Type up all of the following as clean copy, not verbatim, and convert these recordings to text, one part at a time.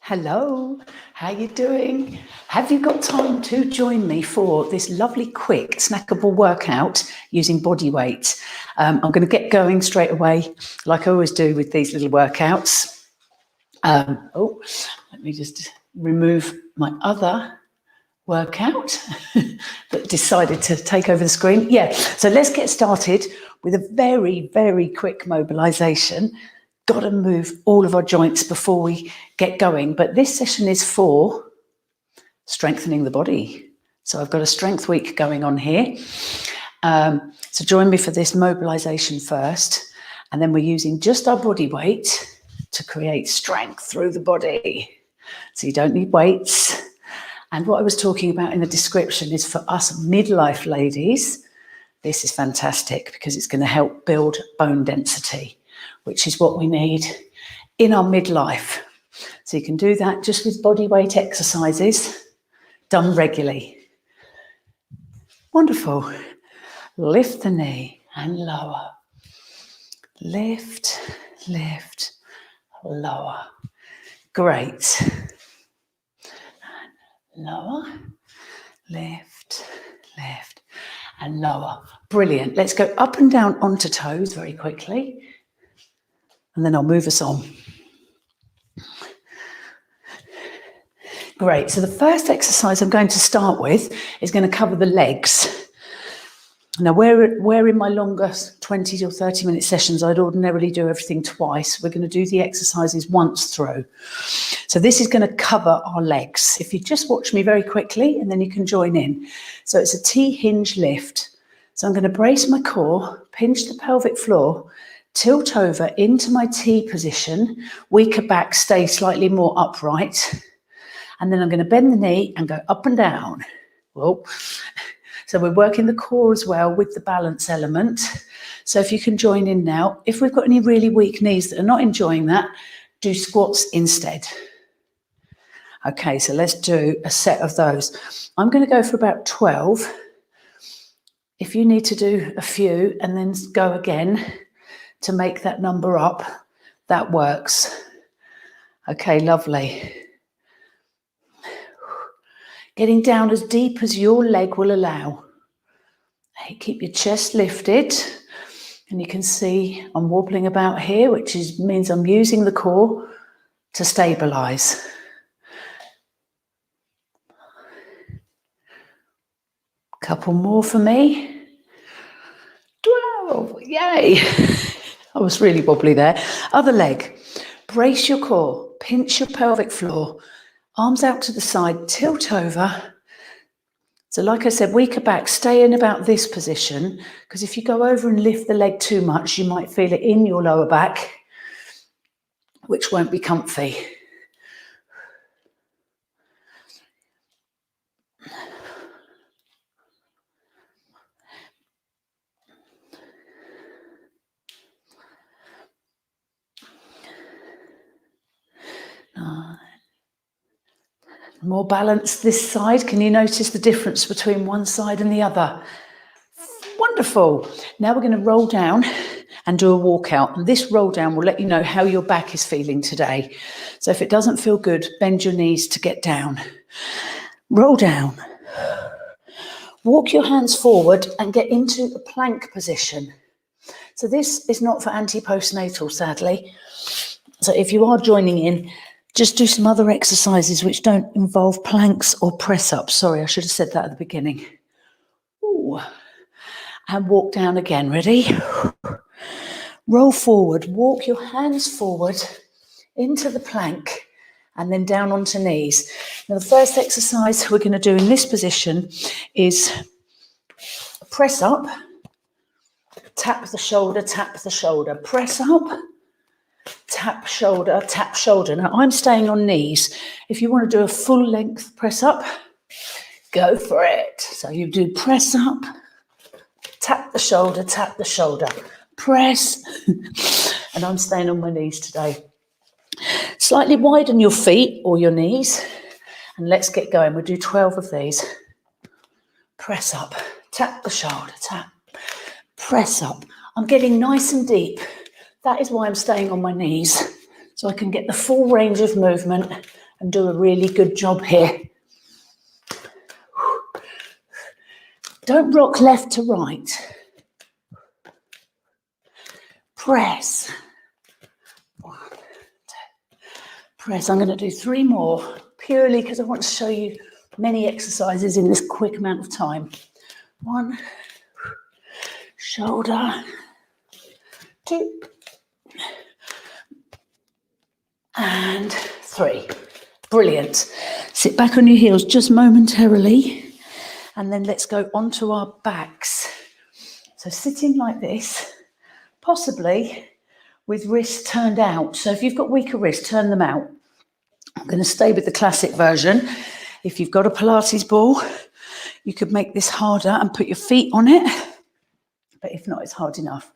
Hello, how you doing? Have you got time to join me for this lovely quick snackable workout using body weight? I'm going to get going straight away, like I always do with these little workouts. Let me just remove my other workout that decided to take over the screen. Yeah, so let's get started with a very, very quick mobilization. Got to move all of our joints before we get going. But this session is for strengthening the body. So I've got a strength week going on here. So join me for this mobilization first. And then we're using just our body weight to create strength through the body. So you don't need weights. And what I was talking about in the description is for us midlife ladies, this is fantastic because it's going to help build bone density, which is what we need in our midlife. So you can do that just with body weight exercises done regularly. Wonderful. Lift the knee and lower. Lift, lift, lower. Great. And lower, lift, lift, and lower. Brilliant. Let's go up and down onto toes very quickly. And then I'll move us on. Great. So the first exercise I'm going to start with is going to cover the legs. Now, where in my longer 20 or 30 minute sessions, I'd ordinarily do everything twice. We're going to do the exercises once through. So this is going to cover our legs. If you just watch me very quickly and then you can join in. So it's a T hinge lift. So I'm going to brace my core, pinch the pelvic floor, tilt over into my T position, weaker back, stay slightly more upright. And then I'm going to bend the knee and go up and down. Whoa. So we're working the core as well with the balance element. So if you can join in now, if we've got any really weak knees that are not enjoying that, do squats instead. Okay, so let's do a set of those. I'm going to go for about 12. If you need to do a few and then go again to make that number up, that works. Okay, lovely. Getting down as deep as your leg will allow. Hey, keep your chest lifted. And you can see I'm wobbling about here, which means I'm using the core to stabilize. Couple more for me. 12, yay. I was really wobbly there. Other leg. Brace your core, pinch your pelvic floor. Arms out to the side, tilt over. So like I said, weaker back, stay in about this position, because if you go over and lift the leg too much, you might feel it in your lower back, which won't be comfy. More balance this side. Can you notice the difference between one side and the other? Wonderful. Now we're going to roll down and do a walkout. And this roll down will let you know how your back is feeling today. So if it doesn't feel good, bend your knees to get down. Roll down. Walk your hands forward and get into the plank position. So this is not for anti-postnatal, sadly. So if you are joining in, just do some other exercises which don't involve planks or press-ups. Sorry, I should have said that at the beginning. Ooh. And walk down again. Ready? Roll forward. Walk your hands forward into the plank and then down onto knees. Now, the first exercise we're going to do in this position is press up, tap the shoulder, press up, tap shoulder. Now I'm staying on knees. If you want to do a full length press up, go for it. So you do press up, tap the shoulder, press. And I'm staying on my knees today. Slightly widen your feet or your knees. And let's get going. We'll do 12 of these. Press up, tap the shoulder, tap, press up. I'm getting nice and deep. That is why I'm staying on my knees, so I can get the full range of movement and do a really good job here. Don't rock left to right. Press. 1, 2. Press. I'm going to do 3 more, purely because I want to show you many exercises in this quick amount of time. 1, shoulder, 2, and 3. Brilliant. Sit back on your heels just momentarily, and then let's go onto our backs. So sitting like this, possibly with wrists turned out. So if you've got weaker wrists, turn them out. I'm going to stay with the classic version. If you've got a Pilates ball, you could make this harder and put your feet on it. But if not, it's hard enough.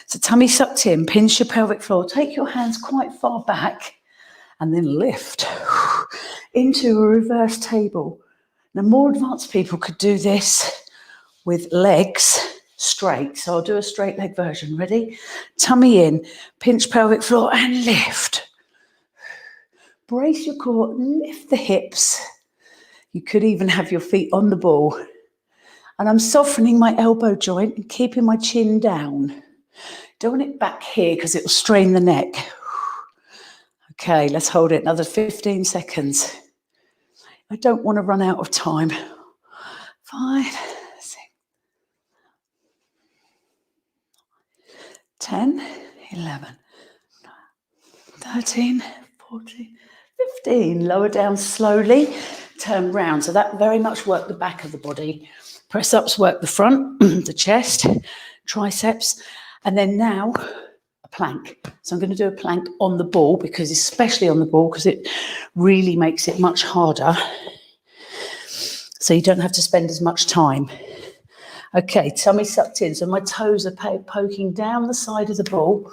So tummy sucked in, pinch your pelvic floor. Take your hands quite far back and then lift into a reverse table. Now, more advanced people could do this with legs straight. So I'll do a straight leg version. Ready? Tummy in, pinch pelvic floor and lift. Brace your core, lift the hips. You could even have your feet on the ball. And I'm softening my elbow joint and keeping my chin down. Don't want it back here because it will strain the neck. Okay, let's hold it another 15 seconds. I don't want to run out of time. 5, 6, 10, 11, 13, 14, 15. Lower down slowly, turn round. So that very much worked the back of the body. Press ups work the front, the chest, triceps, and then now a plank. So I'm going to do a plank on the ball, because especially on the ball, because it really makes it much harder. So you don't have to spend as much time. Okay, tummy sucked in. So my toes are poking down the side of the ball.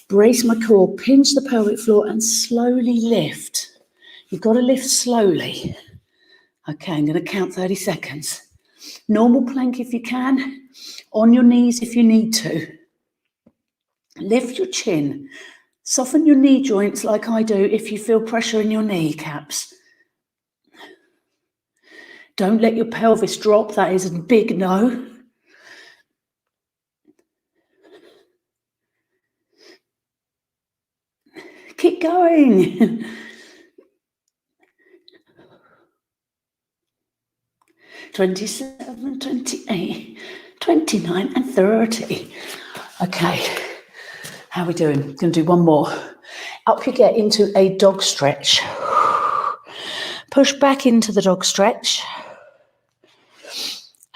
Brace my core, pinch the pelvic floor and slowly lift. You've got to lift slowly. Okay, I'm going to count 30 seconds. Normal plank if you can, on your knees if you need to. Lift your chin. Soften your knee joints like I do if you feel pressure in your kneecaps. Don't let your pelvis drop. That is a big no. Keep going. 27, 28, 29 and 30. Okay, how are we doing? Going to do one more. Up you get into a dog stretch. Push back into the dog stretch.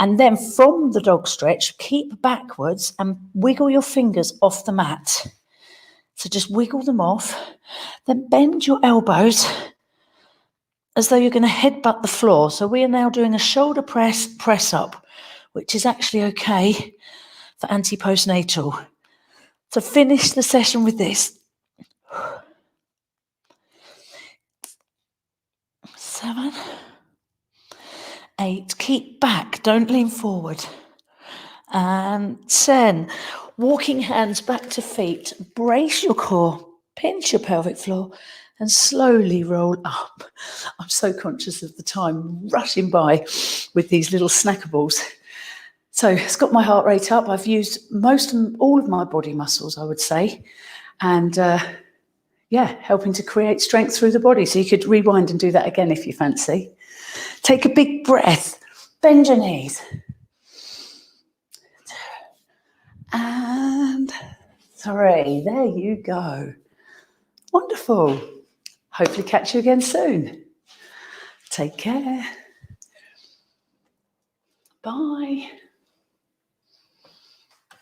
And then from the dog stretch, keep backwards and wiggle your fingers off the mat. So just wiggle them off. Then bend your elbows as though you're going to headbutt the floor. So we are now doing a shoulder press up, which is actually okay for anti-postnatal. So finish the session with this. 7, 8, keep back, don't lean forward. And 10, walking hands back to feet, brace your core, pinch your pelvic floor and slowly roll up. I'm so conscious of the time rushing by with these little snackables. So it's got my heart rate up. I've used all of my body muscles, I would say. And helping to create strength through the body. So you could rewind and do that again if you fancy. Take a big breath, bend your knees. And 3, there you go. Wonderful. Hopefully catch you again soon. Take care. Bye.